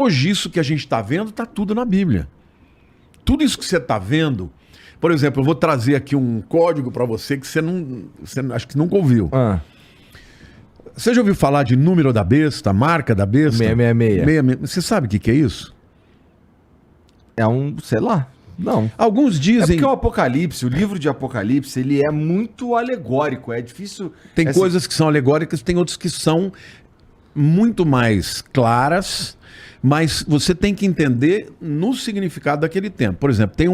Hoje isso que a gente está vendo está tudo na Bíblia. Tudo isso que você está vendo, por exemplo, eu vou trazer aqui um código para você que você acho que nunca ouviu. Você já ouviu falar de número da besta, marca da besta? 666. Você sabe o que é isso? É um, sei lá, não. Alguns É dizem... porque o Apocalipse, o livro de Apocalipse, ele é muito alegórico, é difícil... Tem coisas que são alegóricas, tem outras que são muito mais claras, mas você tem que entender no significado daquele tempo. Por exemplo, tem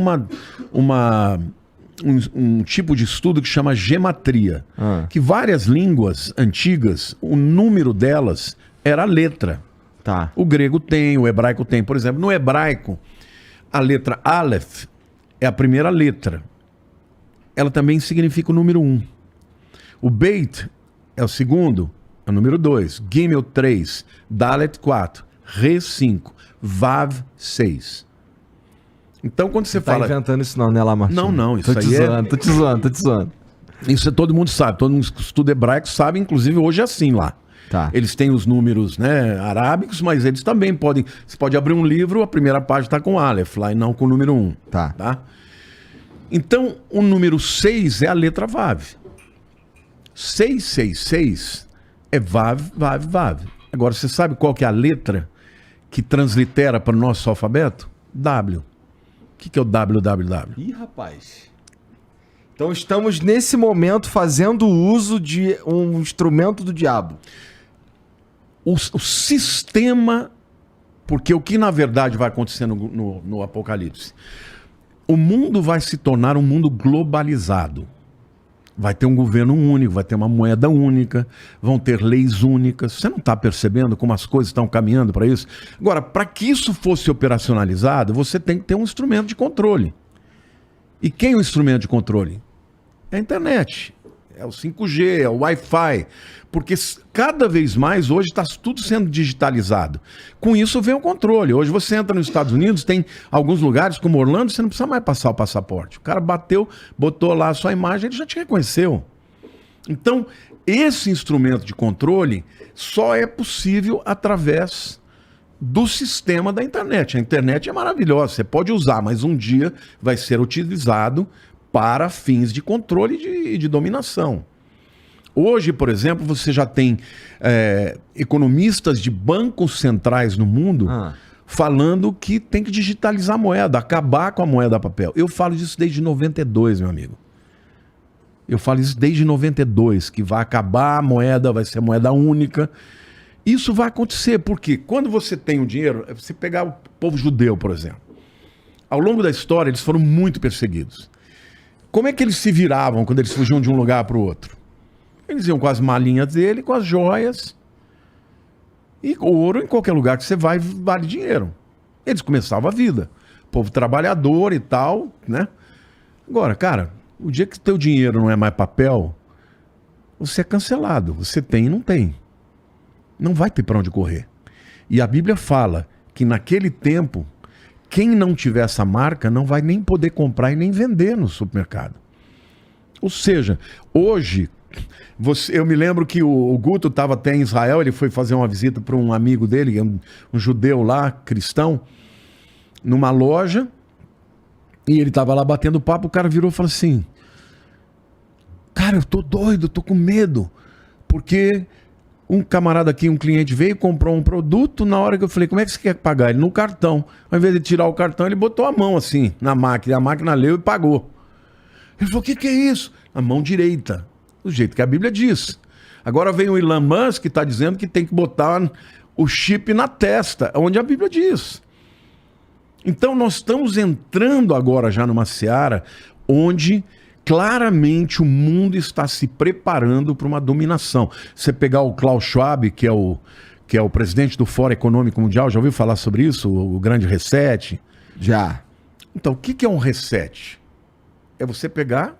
um tipo de estudo que chama gematria, que várias línguas antigas, o número delas era a letra. Tá. O grego tem, o hebraico tem. Por exemplo, no hebraico, a letra Aleph é a primeira letra. Ela também significa o número 1. O Beit é o segundo, é o número 2. Gimel 3. Dalet 4. Re 5. Vav 6. Então, quando você fala... Tá inventando isso não, né, Lamartine? Não, isso tô te aí zoando, tô te zoando. Isso todo mundo sabe, todo mundo que estuda hebraico sabe, inclusive hoje é assim lá. Tá. Eles têm os números, né, arábicos, mas eles também podem... Você pode abrir um livro, a primeira página está com Aleph lá e não com o número 1. Tá. Então, o número 6 é a letra Vav. 666 é Vav, Vav, Vav. Agora, você sabe qual que é a letra que translitera para o nosso alfabeto? W. O que é o WWW? Ih, rapaz. Então estamos nesse momento fazendo uso de um instrumento do diabo. O sistema, porque o que na verdade vai acontecer no Apocalipse? O mundo vai se tornar um mundo globalizado. Vai ter um governo único, vai ter uma moeda única, vão ter leis únicas. Você não está percebendo como as coisas estão caminhando para isso? Agora, para que isso fosse operacionalizado, você tem que ter um instrumento de controle. E quem é o instrumento de controle? É a internet, é o 5G, é o Wi-Fi. Porque cada vez mais hoje está tudo sendo digitalizado. Com isso vem o controle. Hoje você entra nos Estados Unidos, tem alguns lugares como Orlando, você não precisa mais passar o passaporte. O cara bateu, botou lá a sua imagem, ele já te reconheceu. Então, esse instrumento de controle só é possível através do sistema da internet. A internet é maravilhosa, você pode usar, mas um dia vai ser utilizado para fins de controle e de dominação. Hoje, por exemplo, você já tem economistas de bancos centrais no mundo falando que tem que digitalizar a moeda, acabar com a moeda papel. Eu falo disso desde 92, meu amigo. Eu falo isso desde 92, que vai acabar a moeda, vai ser moeda única. Isso vai acontecer, porque quando você tem o dinheiro, você pegar o povo judeu, por exemplo. Ao longo da história, eles foram muito perseguidos. Como é que eles se viravam quando eles fugiam de um lugar para o outro? Eles iam com as malinhas dele, com as joias. E ouro, em qualquer lugar que você vai, vale dinheiro. Eles começavam a vida. Povo trabalhador e tal, né? Agora, cara, o dia que teu dinheiro não é mais papel, você é cancelado. Você tem e não tem. Não vai ter para onde correr. E a Bíblia fala que naquele tempo, quem não tiver essa marca não vai nem poder comprar e nem vender no supermercado. Ou seja, hoje... eu me lembro que o Guto estava até em Israel, ele foi fazer uma visita para um amigo dele, um judeu lá, cristão, numa loja, e ele estava lá batendo papo, o cara virou e falou assim, cara, eu tô doido, tô com medo, porque um camarada aqui, um cliente veio, comprou um produto, na hora que eu falei, como é que você quer pagar? Ele no cartão, ao invés de tirar o cartão, ele botou a mão assim, na máquina, a máquina leu e pagou. Ele falou, o que é isso? A mão direita. Do jeito que a Bíblia diz. Agora vem o Elon Musk que está dizendo que tem que botar o chip na testa, onde a Bíblia diz. Então nós estamos entrando agora já numa seara onde claramente o mundo está se preparando para uma dominação. Você pegar o Klaus Schwab, que é o presidente do Fórum Econômico Mundial, já ouviu falar sobre isso? O grande reset? Já. Então, o que é um reset? É você pegar...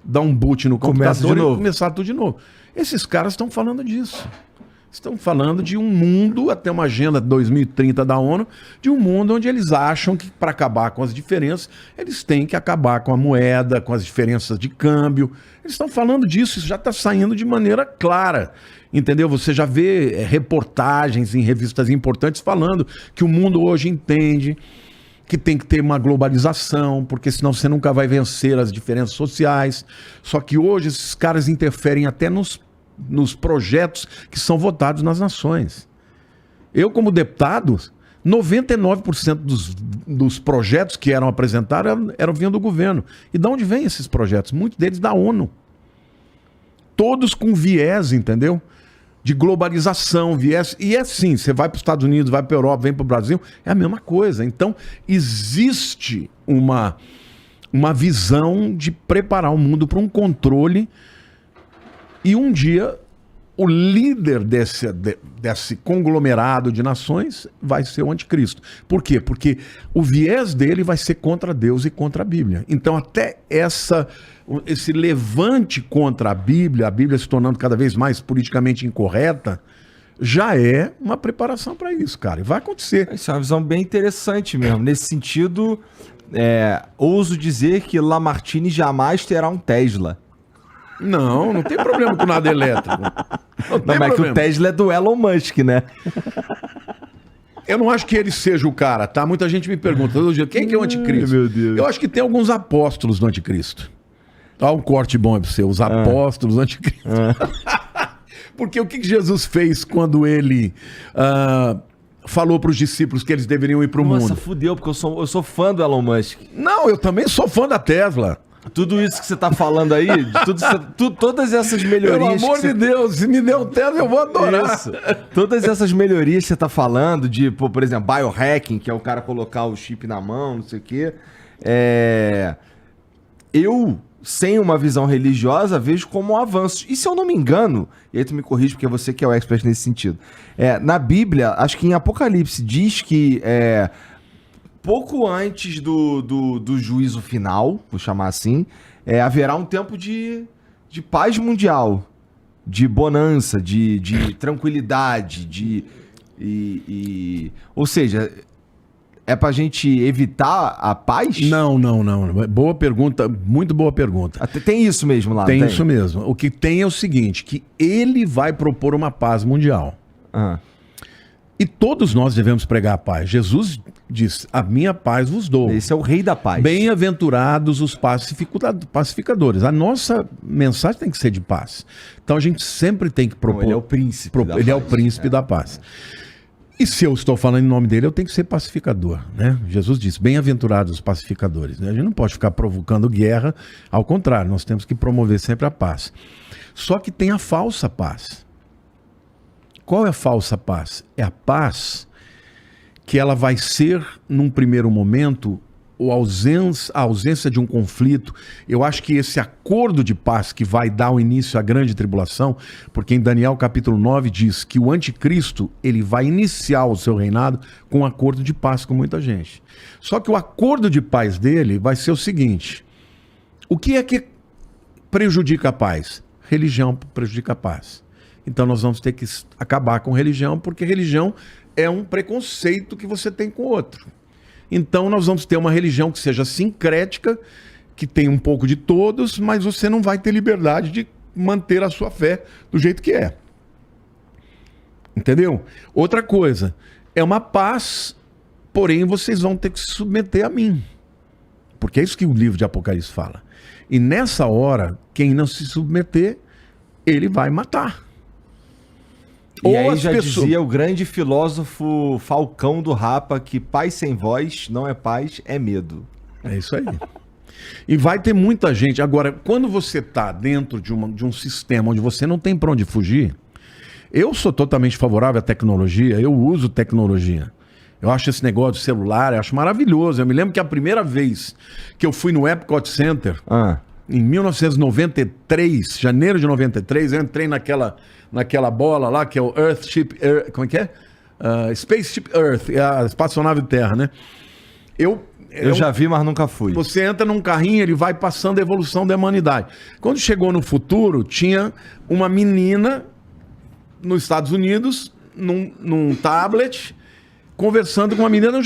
dar um boot no computador e começar tudo de novo. Esses caras estão falando disso. Estão falando de um mundo, até uma agenda 2030 da ONU, de um mundo onde eles acham que para acabar com as diferenças, eles têm que acabar com a moeda, com as diferenças de câmbio. Eles estão falando disso, isso já está saindo de maneira clara. Entendeu? Você já vê reportagens em revistas importantes falando que o mundo hoje entende que tem que ter uma globalização, porque senão você nunca vai vencer as diferenças sociais. Só que hoje esses caras interferem até nos projetos que são votados nas nações. Eu, como deputado, 99% dos projetos que eram apresentados eram vindo do governo. E de onde vêm esses projetos? Muitos deles da ONU. Todos com viés, entendeu? De globalização, viés. E é assim, você vai para os Estados Unidos, vai para a Europa, vem para o Brasil, é a mesma coisa. Então, existe uma visão de preparar o mundo para um controle. E um dia, o líder desse conglomerado de nações vai ser o anticristo. Por quê? Porque o viés dele vai ser contra Deus e contra a Bíblia. Então, até esse levante contra a Bíblia se tornando cada vez mais politicamente incorreta, já é uma preparação para isso, cara. E vai acontecer. Isso é uma visão bem interessante mesmo. Nesse sentido, ouso dizer que Lamartine jamais terá um Tesla. Não tem problema com nada elétrico. Não, mas é que o Tesla é do Elon Musk, né? Eu não acho que ele seja o cara, tá? Muita gente me pergunta todo dia, quem que é o anticristo? Meu Deus. Eu acho que tem alguns apóstolos do anticristo. Olha um corte bom aí pra você, os apóstolos do anticristo. Porque o que Jesus fez quando ele falou para os discípulos que eles deveriam ir pro mundo? Nossa, fudeu, porque eu sou fã do Elon Musk. Não, eu também sou fã da Tesla. Tudo isso que você tá falando aí, todas essas melhorias... Pelo amor de Deus, se me der um Tesla, eu vou adorar. Isso. Todas essas melhorias que você tá falando, de, por exemplo, biohacking, que é o cara colocar o chip na mão, não sei o quê. Eu, sem uma visão religiosa, vejo como um avanço. E se eu não me engano, e aí tu me corrige, porque é você que é o expert nesse sentido. Na Bíblia, acho que em Apocalipse, diz que... pouco antes do juízo final, vou chamar assim, haverá um tempo de paz mundial, de bonança, de tranquilidade, ou seja, é pra gente evitar a paz? Não. Boa pergunta, muito boa pergunta. Tem isso mesmo lá, tem isso mesmo. O que tem é o seguinte, que ele vai propor uma paz mundial. E todos nós devemos pregar a paz. Jesus diz, a minha paz vos dou. Esse é o rei da paz. Bem-aventurados os pacificadores. A nossa mensagem tem que ser de paz. Então a gente sempre tem que propor... Ele é o príncipe da paz. Ele é o príncipe da paz. E se eu estou falando em nome dele, eu tenho que ser pacificador, né? Jesus disse, bem-aventurados os pacificadores. Né? A gente não pode ficar provocando guerra. Ao contrário, nós temos que promover sempre a paz. Só que tem a falsa paz. Qual é a falsa paz? É a paz que ela vai ser, num primeiro momento, a ausência de um conflito. Eu acho que esse acordo de paz que vai dar o início à grande tribulação, porque em Daniel capítulo 9 diz que o anticristo ele vai iniciar o seu reinado com um acordo de paz com muita gente. Só que o acordo de paz dele vai ser o seguinte: o que é que prejudica a paz? Religião prejudica a paz. Então nós vamos ter que acabar com religião, porque religião é um preconceito que você tem com o outro. Então nós vamos ter uma religião que seja sincrética, que tenha um pouco de todos, mas você não vai ter liberdade de manter a sua fé do jeito que é. Entendeu? Outra coisa, é uma paz, porém vocês vão ter que se submeter a mim. Porque é isso que o livro de Apocalipse fala. E nessa hora, quem não se submeter, ele vai matar. E aí já dizia o grande filósofo Falcão do Rapa que paz sem voz não é paz, é medo. É isso aí. E vai ter muita gente. Agora, quando você está dentro de um sistema onde você não tem para onde fugir, eu sou totalmente favorável à tecnologia, eu uso tecnologia. Eu acho esse negócio de celular, eu acho maravilhoso. Eu me lembro que a primeira vez que eu fui no Epcot Center, em 1993, janeiro de 93, eu entrei naquela bola lá, que é o Earthship, como é que é? Spaceship Earth, a espaçonave Terra, né? Eu já vi, mas nunca fui. Você entra num carrinho, ele vai passando a evolução da humanidade. Quando chegou no futuro, tinha uma menina nos Estados Unidos, num tablet, conversando com uma menina no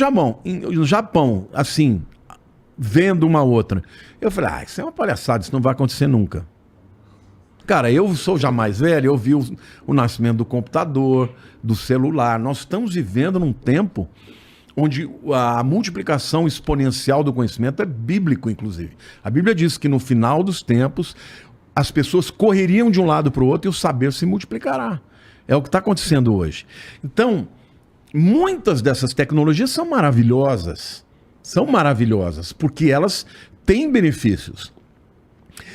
Japão, assim, vendo uma outra. Eu falei, isso é uma palhaçada, isso não vai acontecer nunca. Cara, eu sou já mais velho, eu vi o nascimento do computador, do celular. Nós estamos vivendo num tempo onde a multiplicação exponencial do conhecimento é bíblico, inclusive. A Bíblia diz que no final dos tempos, as pessoas correriam de um lado para o outro e o saber se multiplicará. É o que está acontecendo hoje. Então, muitas dessas tecnologias são maravilhosas. São maravilhosas, porque elas têm benefícios.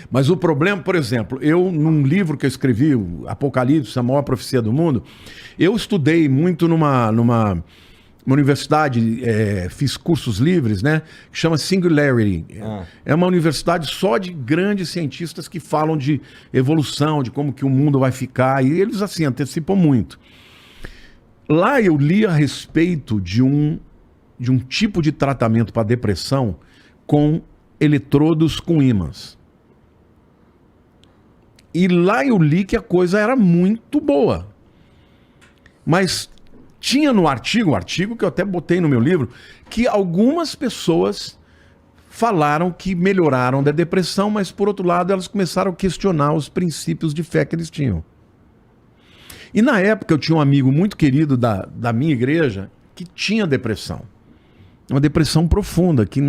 Mas o problema, por exemplo, eu, num livro que eu escrevi, o Apocalipse, a maior profecia do mundo, eu estudei muito numa universidade, fiz cursos livres, né? Que chama Singularity. É uma universidade só de grandes cientistas que falam de evolução, de como que o mundo vai ficar, e eles, assim, antecipam muito. Lá eu li a respeito de um tipo de tratamento para depressão com eletrodos com ímãs. E lá eu li que a coisa era muito boa. Mas tinha no artigo, um artigo que eu até botei no meu livro, que algumas pessoas falaram que melhoraram da depressão, mas por outro lado elas começaram a questionar os princípios de fé que eles tinham. E na época eu tinha um amigo muito querido da minha igreja que tinha depressão. Uma depressão profunda, que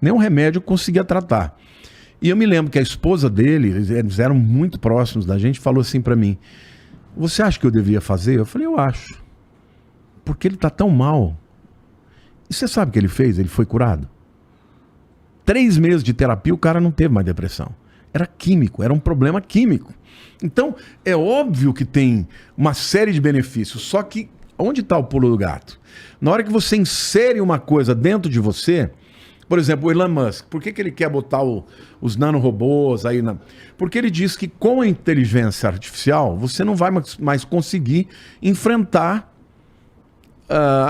nenhum remédio conseguia tratar. E eu me lembro que a esposa dele, eles eram muito próximos da gente, falou assim pra mim, você acha que eu devia fazer? Eu falei, eu acho. Porque ele tá tão mal. E você sabe o que ele fez? Ele foi curado. 3 meses de terapia, o cara não teve mais depressão. Era químico, era um problema químico. Então, é óbvio que tem uma série de benefícios, só que onde está o pulo do gato? Na hora que você insere uma coisa dentro de você, por exemplo, o Elon Musk, por que ele quer botar os nanorobôs aí? Porque ele diz que com a inteligência artificial, você não vai mais conseguir enfrentar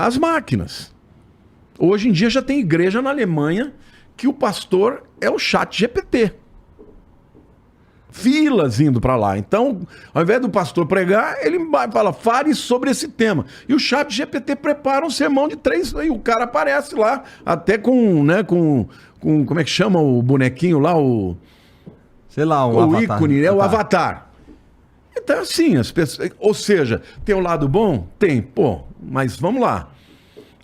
as máquinas. Hoje em dia já tem igreja na Alemanha que o pastor é o ChatGPT. Filas indo para lá. Então, ao invés do pastor pregar, ele vai falar, fale sobre esse tema. E o ChatGPT prepara um sermão de 3, e o cara aparece lá, até com como é que chama o bonequinho lá, sei lá, o avatar, ícone, né? O avatar. Então, assim, as pessoas, ou seja, tem o lado bom? Tem, mas vamos lá.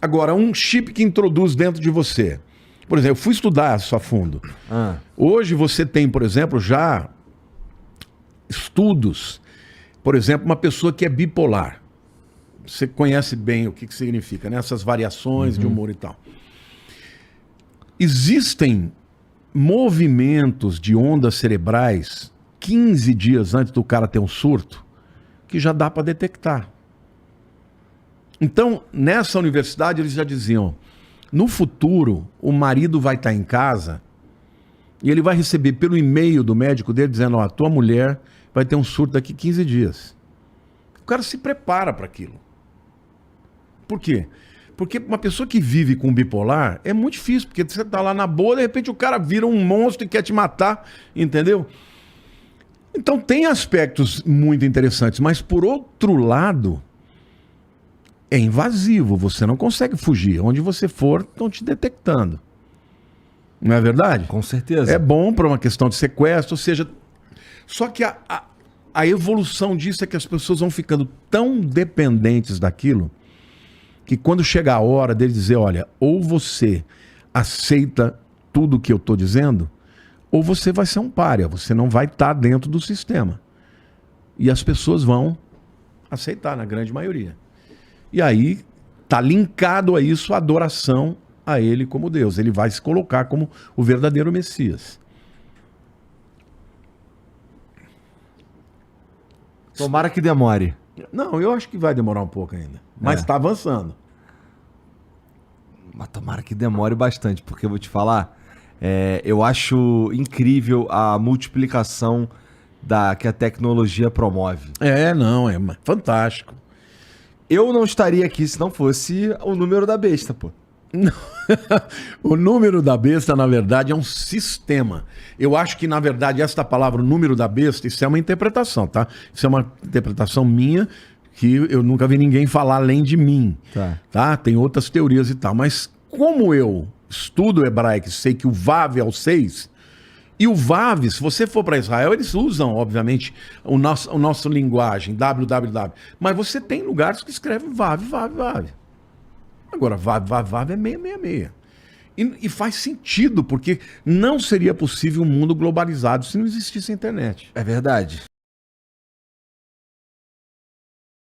Agora, um chip que introduz dentro de você. Por exemplo, eu fui estudar isso a fundo. Hoje você tem, por exemplo, já estudos, por exemplo, uma pessoa que é bipolar. Você conhece bem o que significa, né? Essas variações de humor e tal. Existem movimentos de ondas cerebrais 15 dias antes do cara ter um surto que já dá para detectar. Então, nessa universidade eles já diziam, no futuro o marido vai estar em casa e ele vai receber pelo e-mail do médico dele dizendo, a tua mulher vai ter um surto daqui 15 dias. O cara se prepara para aquilo. Por quê? Porque uma pessoa que vive com bipolar é muito difícil, porque você tá lá na boa, de repente o cara vira um monstro e quer te matar, entendeu? Então tem aspectos muito interessantes, mas por outro lado, é invasivo, você não consegue fugir. Onde você for, estão te detectando. Não é verdade? Com certeza. É bom para uma questão de sequestro, ou seja... Só que a evolução disso é que as pessoas vão ficando tão dependentes daquilo que quando chega a hora dele dizer, olha, ou você aceita tudo o que eu estou dizendo, ou você vai ser um pária, você não vai estar dentro do sistema. E as pessoas vão aceitar, na grande maioria. E aí está linkado a isso a adoração a ele como Deus. Ele vai se colocar como o verdadeiro Messias. Tomara que demore. Não, eu acho que vai demorar um pouco ainda. Mas está avançando. Mas tomara que demore bastante, porque eu vou te falar, eu acho incrível a multiplicação que a tecnologia promove. É fantástico. Eu não estaria aqui se não fosse o número da besta, pô. O número da besta, na verdade, é um sistema. Eu acho que, na verdade, esta palavra, o número da besta, isso é uma interpretação, tá? Isso é uma interpretação minha, que eu nunca vi ninguém falar além de mim. Tá? Tem outras teorias e tal. Mas como eu estudo hebraico e sei que o Vav é o 6, e o Vav, se você for para Israel, eles usam, obviamente, o nosso linguagem, www. Mas você tem lugares que escrevem Vav, Vav, Vav. Agora, Vav, Vav, Vav é 666. E faz sentido, porque não seria possível um mundo globalizado se não existisse a internet. É verdade.